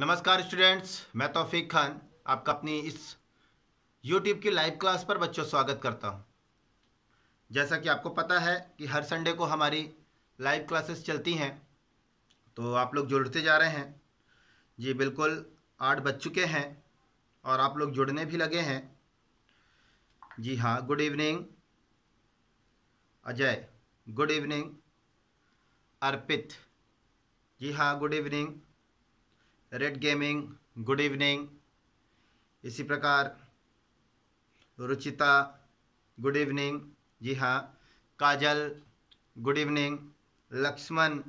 नमस्कार स्टूडेंट्स, मैं तौफीक खान आपका अपनी इस YouTube की लाइव क्लास पर बच्चों स्वागत करता हूं। जैसा कि आपको पता है कि हर संडे को हमारी लाइव क्लासेस चलती हैं, तो आप लोग जुड़ते जा रहे हैं। जी बिल्कुल, 8 बज चुके हैं और आप लोग जुड़ने भी लगे हैं। जी हाँ, good evening Ajay, good evening Arpit, जी हाँ good evening red gaming, good evening. इसी प्रकार रुचिता, गुड इवनिंग, जी हाँ। Kajal, good evening. लक्ष्मण,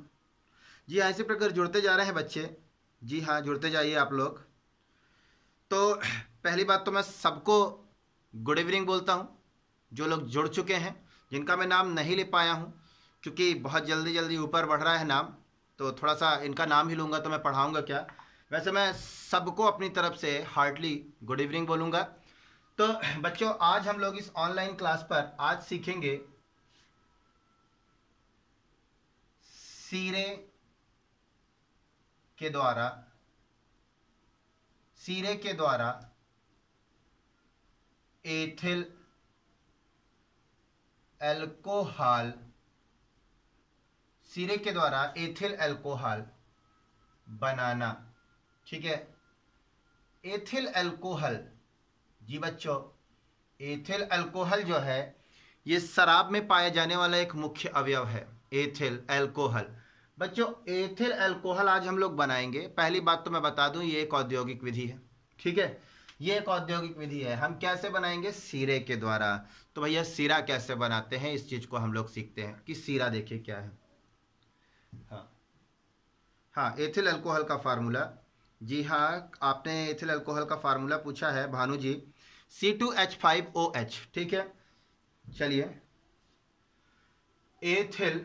जी हाँ। इसी प्रकार जुड़ते जा रहे हैं बच्चे। जी हाँ, जुड़ते जाइए आप लोग। तो पहली बात तो मैं सबको गुड इवनिंग बोलता हूँ, जो लोग जुड़ चुके हैं, जिनका मैं नाम नहीं ले पाया हूँ क्योंकि बहुत जल्दी जल्दी ऊपर बढ़ रहा है नाम, तो थोड़ा सा इनका नाम ही लूँगा तो मैं पढ़ाऊँगा क्या। वैसे मैं सबको अपनी तरफ से हार्टली गुड इवनिंग बोलूँगा। तो बच्चों, आज हम लोग इस ऑनलाइन क्लास पर आज सीखेंगे सीरे के द्वारा एथिल अल्कोहल, सीरे के द्वारा एथिल अल्कोहल बनाना। ठीक है, एथिल अल्कोहल। जी बच्चों, एथिल अल्कोहल जो है ये शराब में पाया जाने वाला एक मुख्य अवयव है, एथिल अल्कोहल। बच्चों, एथिल अल्कोहल आज हम लोग बनाएंगे। पहली बात तो मैं बता दूं, ये एक औद्योगिक विधि है। ठीक है, ये एक औद्योगिक विधि है। हम कैसे बनाएंगे? सीरे के द्वारा। तो भैया सीरा कैसे बनाते हैं, इस चीज को हम लोग सीखते हैं कि सीरा देखिए क्या है। हाँ हाँ, एथिल अल्कोहल का फार्मूला। जी हाँ, आपने एथिल अल्कोहल का फार्मूला पूछा है भानु जी, C2H5OH। ठीक है, चलिए। एथिल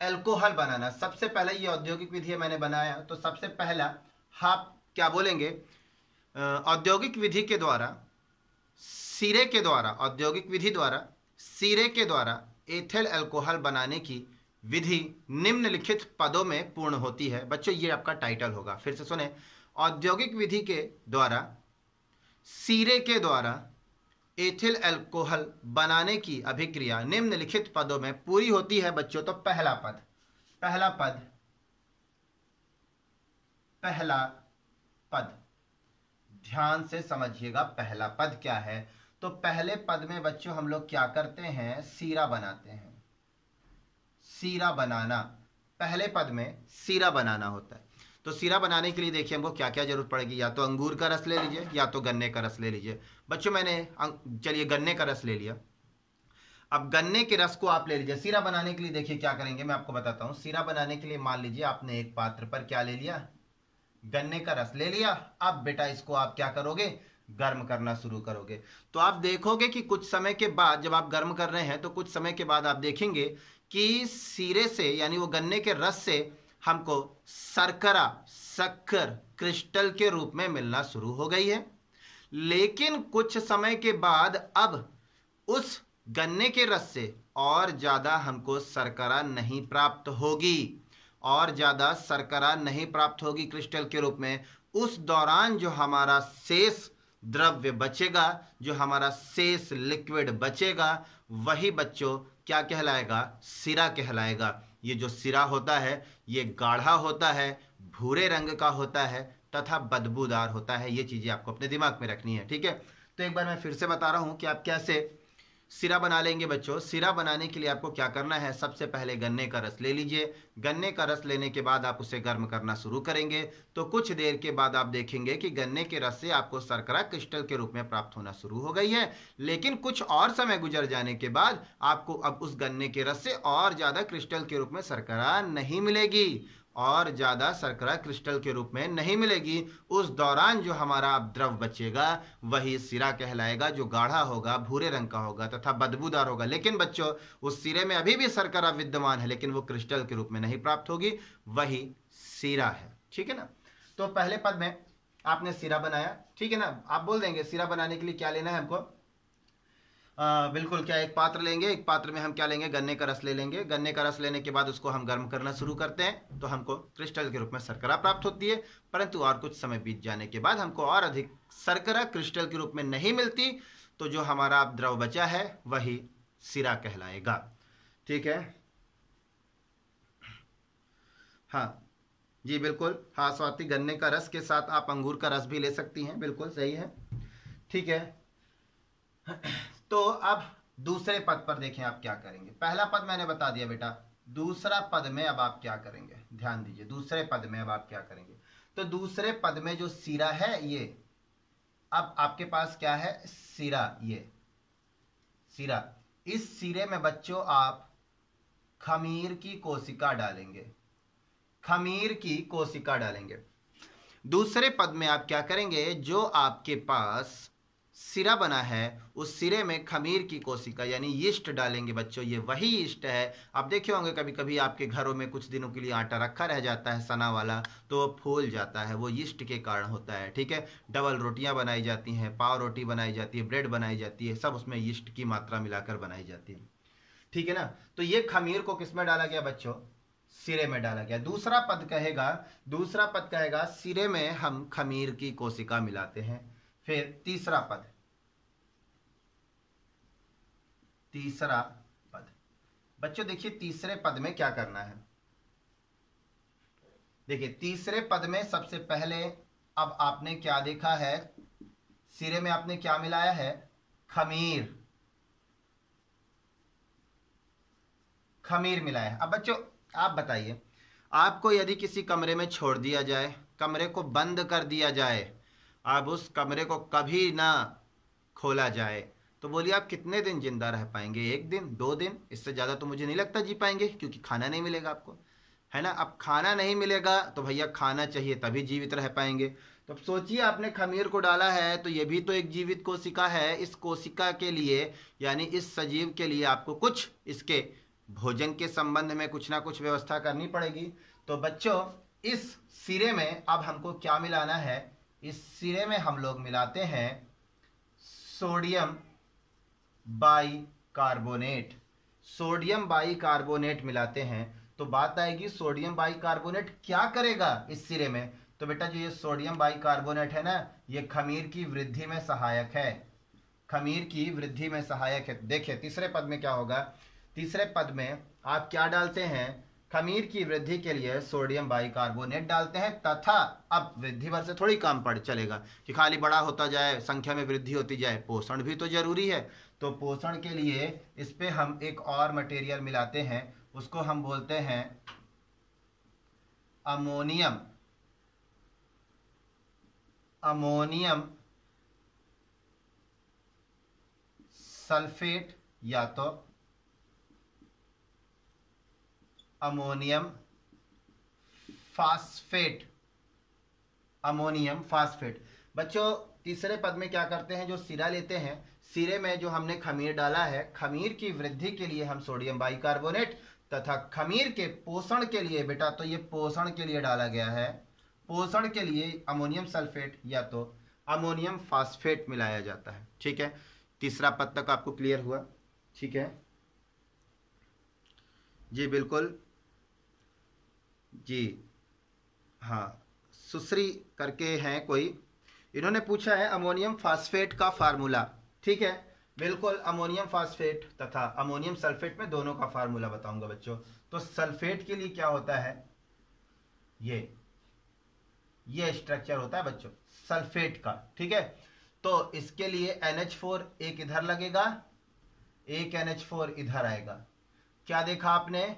अल्कोहल बनाना, सबसे पहले ये औद्योगिक विधि मैंने बनाया, तो सबसे पहला आप क्या बोलेंगे? औद्योगिक विधि के द्वारा, सीरे के द्वारा, औद्योगिक विधि द्वारा सीरे के द्वारा एथिल अल्कोहल बनाने की विधि निम्नलिखित पदों में पूर्ण होती है। बच्चों, ये आपका टाइटल होगा, फिर से सुने। औद्योगिक विधि के द्वारा सीरे के द्वारा एथिल अल्कोहल बनाने की अभिक्रिया निम्नलिखित पदों में पूरी होती है। बच्चों, तो पहला पद ध्यान से समझिएगा। पहला पद क्या है? तो पहले पद में बच्चों हम लोग क्या करते हैं? सीरा बनाते हैं। सीरा बनाना, पहले पद में सीरा बनाना होता है। तो सीरा बनाने के लिए देखिए हमको क्या क्या जरूरत पड़ेगी। या तो अंगूर का रस ले लीजिए या तो गन्ने का रस ले लीजिए। बच्चों, मैंने चलिए गन्ने का रस ले लिया। अब गन्ने के रस को आप ले लीजिए। सीरा बनाने के लिए देखिए क्या करेंगे, मैं आपको बताता हूँ। सीरा बनाने के लिए मान लीजिए आपने एक पात्र पर क्या ले लिया? गन्ने का रस ले लिया। अब बेटा इसको आप क्या करोगे? गर्म करना शुरू करोगे। तो आप देखोगे कि कुछ समय के बाद, जब आप गर्म कर रहे हैं तो कुछ समय के बाद आप देखेंगे कि सीरे से, यानी वो गन्ने के रस से हमको शक्कर क्रिस्टल के रूप में मिलना शुरू हो गई है। लेकिन कुछ समय के बाद अब उस गन्ने के रस से और ज्यादा हमको शर्करा नहीं प्राप्त होगी, और ज्यादा शर्करा नहीं प्राप्त होगी क्रिस्टल के रूप में। उस दौरान जो हमारा शेष द्रव्य बचेगा, जो हमारा शेष लिक्विड बचेगा, वही बच्चों क्या कहलाएगा? सिरा कहलाएगा। ये जो सिरा होता है ये गाढ़ा होता है, भूरे रंग का होता है तथा बदबूदार होता है। ये चीजें आपको अपने दिमाग में रखनी है। ठीक है, तो एक बार मैं फिर से बता रहा हूं कि आप कैसे सिरा बना लेंगे। बच्चों, सिरा बनाने के लिए आपको क्या करना है? सबसे पहले गन्ने का रस ले लीजिए। गन्ने का रस लेने के बाद आप उसे गर्म करना शुरू करेंगे, तो कुछ देर के बाद आप देखेंगे कि गन्ने के रस से आपको शर्करा क्रिस्टल के रूप में प्राप्त होना शुरू हो गई है। लेकिन कुछ और समय गुजर जाने के बाद आपको अब उस गन्ने के रस से और ज्यादा क्रिस्टल के रूप में शर्करा नहीं मिलेगी, और ज्यादा शर्करा क्रिस्टल के रूप में नहीं मिलेगी। उस दौरान जो हमारा द्रव बचेगा वही सिरा कहलाएगा, जो गाढ़ा होगा, भूरे रंग का होगा तथा बदबूदार होगा। लेकिन बच्चों, उस सिरे में अभी भी शर्करा विद्यमान है, लेकिन वो क्रिस्टल के रूप में नहीं प्राप्त होगी, वही सीरा है। ठीक है ना? तो पहले पद में आपने सिरा बनाया। ठीक है ना? आप बोल देंगे सिरा बनाने के लिए क्या लेना है हमको? बिल्कुल, क्या एक पात्र लेंगे, एक पात्र में हम क्या लेंगे, गन्ने का रस ले लेंगे। गन्ने का रस लेने के बाद उसको हम गर्म करना शुरू करते हैं तो हमको क्रिस्टल के रूप में शर्करा प्राप्त होती है। परंतु और कुछ समय बीत जाने के बाद हमको और अधिक शर्करा क्रिस्टल के रूप में नहीं मिलती, तो जो हमारा द्रव बचा है वही सिरा कहलाएगा। ठीक है, हाँ जी बिल्कुल, हाँ स्वाति, गन्ने का रस के साथ आप अंगूर का रस भी ले सकती हैं, बिल्कुल सही है। ठीक है, तो अब दूसरे पद पर देखें आप क्या करेंगे। पहला पद मैंने बता दिया बेटा, दूसरा पद में अब आप क्या करेंगे, ध्यान दीजिए। दूसरे पद में अब आप क्या करेंगे, तो दूसरे पद में जो सिरा है ये, अब आपके पास क्या है, सिरा, ये सिरा। इस सिरे में बच्चों आप खमीर की कोशिका डालेंगे, खमीर की कोशिका डालेंगे। दूसरे पद में आप क्या करेंगे, जो आपके पास सिरा बना है उस सिरे में खमीर की कोशिका यानी यीस्ट डालेंगे बच्चों। ये वही यीस्ट है, आप देखे होंगे कभी कभी आपके घरों में कुछ दिनों के लिए आटा रखा रह जाता है सना वाला, तो वो फूल जाता है, वो यीस्ट के कारण होता है। ठीक है, डबल रोटियां बनाई जाती हैं, पाव रोटी बनाई जाती है, ब्रेड बनाई जाती है, सब उसमें यीस्ट की मात्रा मिलाकर बनाई जाती है। ठीक है ना, तो ये खमीर को किस में डाला गया बच्चों, सिरे में डाला गया। दूसरा पद कहेगा सिरे में हम खमीर की कोशिका मिलाते हैं। फिर तीसरा पद बच्चों देखिए, तीसरे पद में क्या करना है। देखिए तीसरे पद में सबसे पहले अब आपने क्या देखा है, सिरे में आपने क्या मिलाया है, खमीर मिलाया है। अब बच्चों आप बताइए, आपको यदि किसी कमरे में छोड़ दिया जाए, कमरे को बंद कर दिया जाए, अब उस कमरे को कभी ना खोला जाए, तो बोलिए आप कितने दिन जिंदा रह पाएंगे, 1 दिन 2 दिन, इससे ज़्यादा तो मुझे नहीं लगता जी पाएंगे, क्योंकि खाना नहीं मिलेगा आपको, है ना। अब खाना नहीं मिलेगा तो भैया खाना चाहिए तभी जीवित रह पाएंगे। तो अब सोचिए, आपने खमीर को डाला है तो ये भी तो एक जीवित कोशिका है। इस कोशिका के लिए यानी इस सजीव के लिए आपको कुछ इसके भोजन के संबंध में कुछ ना कुछ व्यवस्था करनी पड़ेगी। तो बच्चों इस सिरे में अब हमको क्या मिलाना है, इस सिरे में हम लोग मिलाते हैं सोडियम बाइकार्बोनेट। सोडियम बाइकार्बोनेट मिलाते हैं तो बात आएगी, सोडियम बाइकार्बोनेट क्या करेगा इस सिरे में। तो बेटा जो ये सोडियम बाइकार्बोनेट है ना, ये खमीर की वृद्धि में सहायक है, खमीर की वृद्धि में सहायक है। देखिए तीसरे पद में क्या होगा, तीसरे पद में आप क्या डालते हैं, खमीर की वृद्धि के लिए सोडियम बाइकार्बोनेट डालते हैं। तथा अब वृद्धि भर से थोड़ी काम पड़ चलेगा कि खाली बड़ा होता जाए, संख्या में वृद्धि होती जाए, पोषण भी तो जरूरी है। तो पोषण के लिए इस पे हम एक और मटेरियल मिलाते हैं, उसको हम बोलते हैं अमोनियम सल्फेट या तो अमोनियम फास्फेट। बच्चों तीसरे पद में क्या करते हैं, जो सिरा लेते हैं, सिरे में जो हमने खमीर डाला है, खमीर की वृद्धि के लिए हम सोडियम बाइकार्बोनेट तथा खमीर के पोषण के लिए, बेटा तो ये पोषण के लिए डाला गया है, पोषण के लिए अमोनियम सल्फेट या तो अमोनियम फास्फेट मिलाया जाता है। ठीक है, तीसरा पद तक आपको क्लियर हुआ। ठीक है जी बिल्कुल जी, हाँ सुश्री करके हैं कोई, इन्होंने पूछा है अमोनियम फास्फेट का फार्मूला। ठीक है, बिल्कुल अमोनियम फास्फेट तथा अमोनियम सल्फेट में दोनों का फार्मूला बताऊंगा बच्चों। तो सल्फेट के लिए क्या होता है, ये स्ट्रक्चर होता है बच्चों सल्फेट का। ठीक है, तो इसके लिए NH4 एक इधर लगेगा, एक NH4 इधर आएगा। क्या देखा आपने,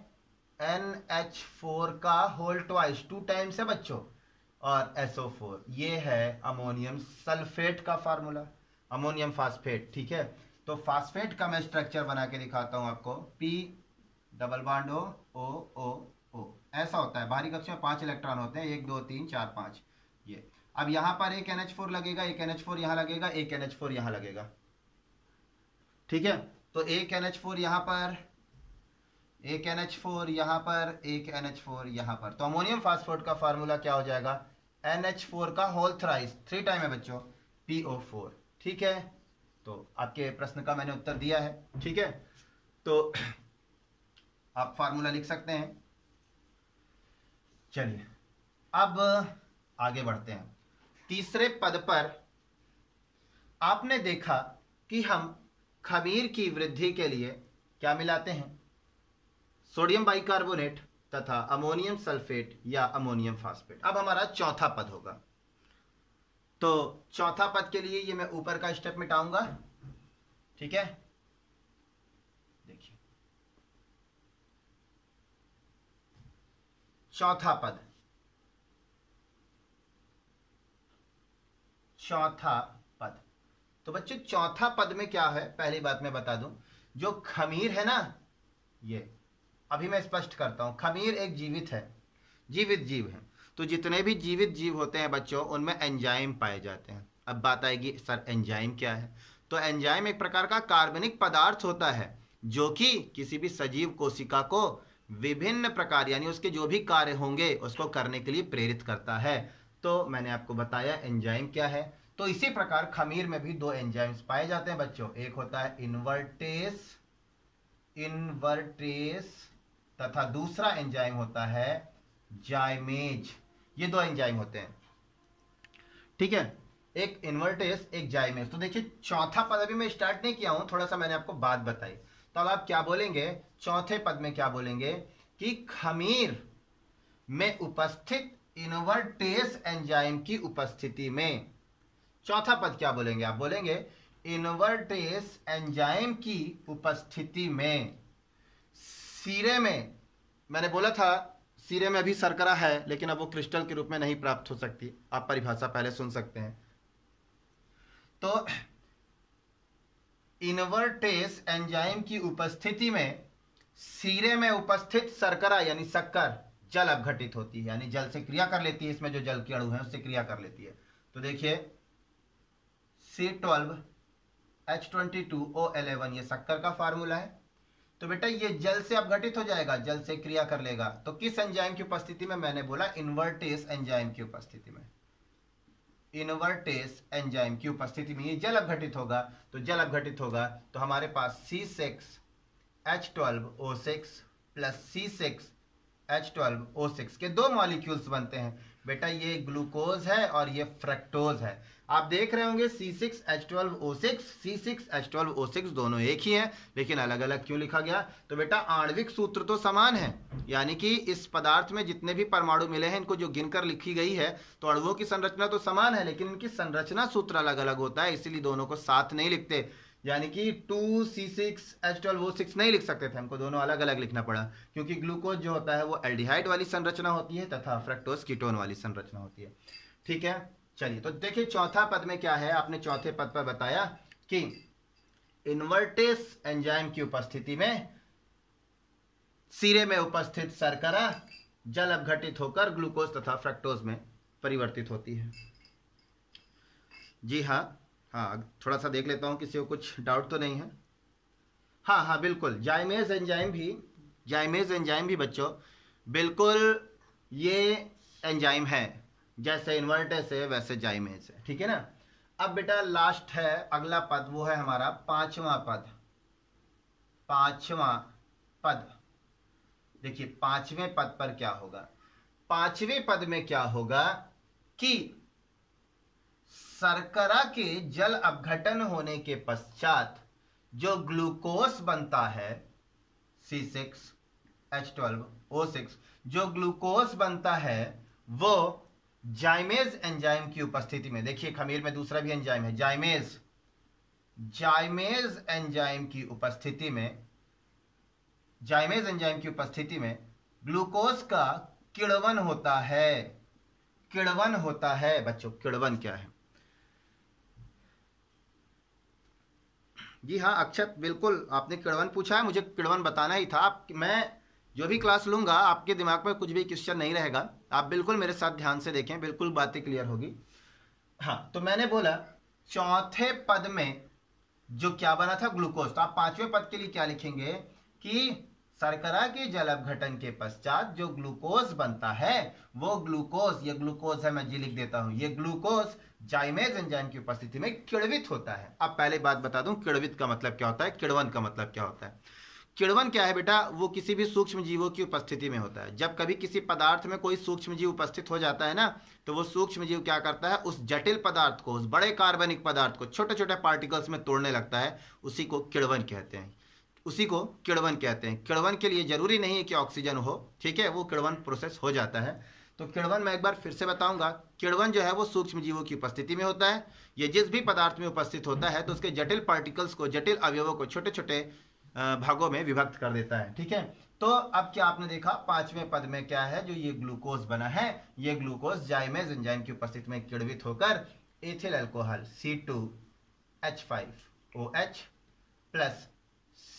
NH4 का होल ट्वाइस 2 टाइम्स है बच्चों, और SO4, ये है अमोनियम सल्फेट का फार्मूला, अमोनियम फास्फेट। ठीक है, तो फास्फेट का मैं स्ट्रक्चर बना के दिखाता हूं आपको, P डबल बॉन्ड O ऐसा होता है। बाहरी कक्ष में 5 इलेक्ट्रॉन होते हैं, 1 2 3 4 5। ये अब यहाँ पर एक NH4 लगेगा, एक NH4 यहाँ लगेगा, एक NH4 यहाँ लगेगा। ठीक है, तो एक NH4 यहाँ पर, एक NH4 यहाँ पर, एक NH4 यहाँ पर। तो अमोनियम फास्फेट का फार्मूला क्या हो जाएगा, NH4 का होल थ्राइस 3 टाइम है बच्चों, PO4। ठीक है, तो आपके प्रश्न का मैंने उत्तर दिया है, ठीक है। तो आप फार्मूला लिख सकते हैं। चलिए अब आगे बढ़ते हैं। तीसरे पद पर आपने देखा कि हम खमीर की वृद्धि के लिए क्या मिलाते हैं, सोडियम बाइकार्बोनेट तथा अमोनियम सल्फेट या अमोनियम फास्फेट। अब हमारा चौथा पद होगा, तो चौथा पद के लिए ये मैं ऊपर का स्टेप मिटाऊंगा, ठीक है। देखिए चौथा पद, चौथा पद। तो बच्चे चौथा पद में क्या है, पहली बात मैं बता दूं, जो खमीर है ना, ये अभी मैं स्पष्ट करता हूं, खमीर एक जीवित है, जीवित जीव है। तो जितने भी जीवित जीव होते हैं बच्चों, उनमें एंजाइम पाए जाते हैं। अब बात आएगी सर एंजाइम क्या है। तो एंजाइम एक प्रकार का कार्बनिक पदार्थ होता है जो कि किसी भी सजीव कोशिका को विभिन्न प्रकार यानी उसके जो भी कार्य होंगे उसको करने के लिए प्रेरित करता है। तो मैंने आपको बताया एंजाइम क्या है। तो इसी प्रकार खमीर में भी दो एंजाइम्स पाए जाते हैं बच्चों, एक होता है इन्वर्टेस तथा दूसरा एंजाइम होता है जाइमेज। ये दो एंजाइम होते हैं, ठीक है, एक इन्वर्टेस एक जाइमेज। तो देखिए चौथा पद अभी मैं स्टार्ट नहीं किया हूं, थोड़ा सा मैंने आपको बात बताई। तो अब आप क्या बोलेंगे, चौथे पद में क्या बोलेंगे कि खमीर में उपस्थित इन्वर्टेस एंजाइम की उपस्थिति में, चौथा पद क्या बोलेंगे, आप बोलेंगे इन्वर्टेस एंजाइम की उपस्थिति में सीरे में, मैंने बोला था सीरे में अभी शर्करा है लेकिन अब वो क्रिस्टल के रूप में नहीं प्राप्त हो सकती, आप परिभाषा पहले सुन सकते हैं। तो इन्वर्टेस एंजाइम की उपस्थिति में सीरे में उपस्थित शर्करा यानी शक्कर जल अपघटित होती है, यानी जल से क्रिया कर लेती है, इसमें जो जल के अणु है उससे क्रिया कर लेती है। तो देखिए C12H22O11 ये शक्कर का फार्मूला है। तो बेटा ये जल से अपघटित हो जाएगा, जल से क्रिया कर लेगा। तो किस एंजाइम की उपस्थिति में, मैंने बोला इन्वर्टेस एंजाइम की उपस्थिति में, इन्वर्टेस एंजाइम की उपस्थिति में ये जल अपघटित होगा। तो जल अपघटित होगा तो हमारे पास C6H12O6 प्लस C6H12O6 के दो मॉलिक्यूल्स बनते हैं। बेटा ये ग्लूकोज है और ये फ्रक्टोज है। आप देख रहे होंगे C6H12O6 C6H12O6 दोनों एक ही हैं, लेकिन अलग अलग क्यों लिखा गया। तो बेटा आणविक सूत्र तो समान है, यानी कि इस पदार्थ में जितने भी परमाणु मिले हैं इनको जो गिनकर लिखी गई है तो अणुओं की संरचना तो समान है, लेकिन इनकी संरचना सूत्र अलग अलग होता है, इसीलिए दोनों को साथ नहीं लिखते। यानी कि 2C6H12O6 नहीं लिख सकते थे, हमको दोनों अलग अलग लिखना पड़ा, क्योंकि ग्लूकोज जो होता है वो एल्डिहाइड वाली संरचना होती है तथा फ्रक्टोज कीटोन वाली संरचना होती है, ठीक है। चलिए तो देखिए चौथा पद में क्या है, आपने चौथे पद पर बताया कि इन्वर्टेस एंजाइम की उपस्थिति में सीरे में उपस्थित शर्करा जल अपघटित होकर ग्लूकोज तथा फ्रक्टोज में परिवर्तित होती है। जी हाँ, थोड़ा सा देख लेता हूं किसी को कुछ डाउट तो नहीं है। हाँ बिल्कुल, जाइमेज एंजाइम भी बच्चों बिल्कुल ये एंजाइम है, जैसे इन्वर्टेस है वैसे जाइमेज है, ठीक है ना। अब बेटा लास्ट है अगला पद, वो है हमारा पांचवा पद। देखिए पांचवें पद पर क्या होगा, पांचवें पद में क्या होगा कि शर्करा के जल अपघटन होने के पश्चात जो ग्लूकोज बनता है C6H12O6 जो ग्लूकोज बनता है वो जाइमेज एंजाइम की उपस्थिति में, देखिए खमीर में दूसरा भी एंजाइम है जाइमेज एंजाइम की उपस्थिति में ग्लूकोज का किण्वन होता है। बच्चों किण्वन क्या है, जी हाँ अक्षत, बिल्कुल आपने किण्वन पूछा है, मुझे किण्वन बताना ही था। मैं जो भी क्लास लूंगा आपके दिमाग में कुछ भी क्वेश्चन नहीं रहेगा, आप बिल्कुल मेरे साथ ध्यान से देखें, बिल्कुल बातें क्लियर होगी। हाँ तो मैंने बोला चौथे पद में जो क्या बना था ग्लूकोज, तो आप पांचवें पद के लिए क्या लिखेंगे कि शर्करा के जल अपघटन के पश्चात जो ग्लूकोज बनता है वो ग्लूकोज, ये ग्लूकोज है, मैं जी लिख देता हूं, ये ग्लूकोज जाइमेज एंजाइम की उपस्थिति में किण्वित होता है। अब पहले बात बता दूं किण्वित का मतलब क्या होता है, किण्वन का मतलब क्या होता है। किण्वन क्या है बेटा, वो किसी भी सूक्ष्म जीवों की उपस्थिति में होता है। जब कभी किसी पदार्थ में कोई सूक्ष्म जीव उपस्थित हो जाता है ना, तो वो सूक्ष्म जीव क्या करता है, उस जटिल पदार्थ को, उस बड़े कार्बनिक पदार्थ को छोटे छोटे पार्टिकल्स में तोड़ने लगता है। उसी को किण्वन कहते हैं, उसी को किण्वन कहते हैं। किण्वन के लिए जरूरी नहीं है कि ऑक्सीजन हो, ठीक है, वो किण्वन प्रोसेस हो जाता है। तो किण्वन मैं एक बार फिर से बताऊंगा, किण्वन जो है वो सूक्ष्म जीवों की उपस्थिति में होता है। ये जिस भी पदार्थ में उपस्थित होता है तो उसके जटिल पार्टिकल्स को, जटिल अवयवों को छोटे छोटे भागों में विभक्त कर देता है, ठीक है। तो अब क्या आपने देखा, पांचवें पद में क्या है, जो ये ग्लूकोज बना है, ये ग्लूकोज जाइमेज एंजाइम की उपस्थिति में किण्वित होकर ethyl alcohol C2H5OH plus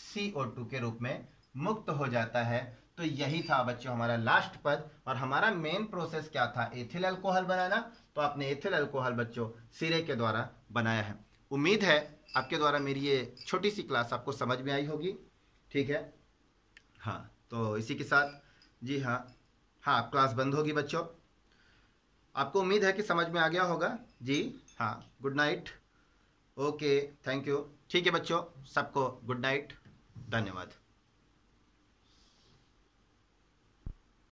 CO2 के रूप में मुक्त हो जाता है। तो यही था बच्चों हमारा लास्ट पद, और हमारा मेन प्रोसेस क्या था, एथिल अल्कोहल बनाना। तो आपने एथिल अल्कोहल बच्चों सिरे के द्वारा बनाया है। उम्मीद है आपके द्वारा मेरी ये छोटी सी क्लास आपको समझ में आई होगी, ठीक है। हाँ, तो इसी के साथ जी हाँ क्लास बंद होगी बच्चों। आपको उम्मीद है कि समझ में आ गया होगा जी। हाँ, good night, okay, thank you, ठीक है बच्चों, सबको गुड नाइट, धन्यवाद।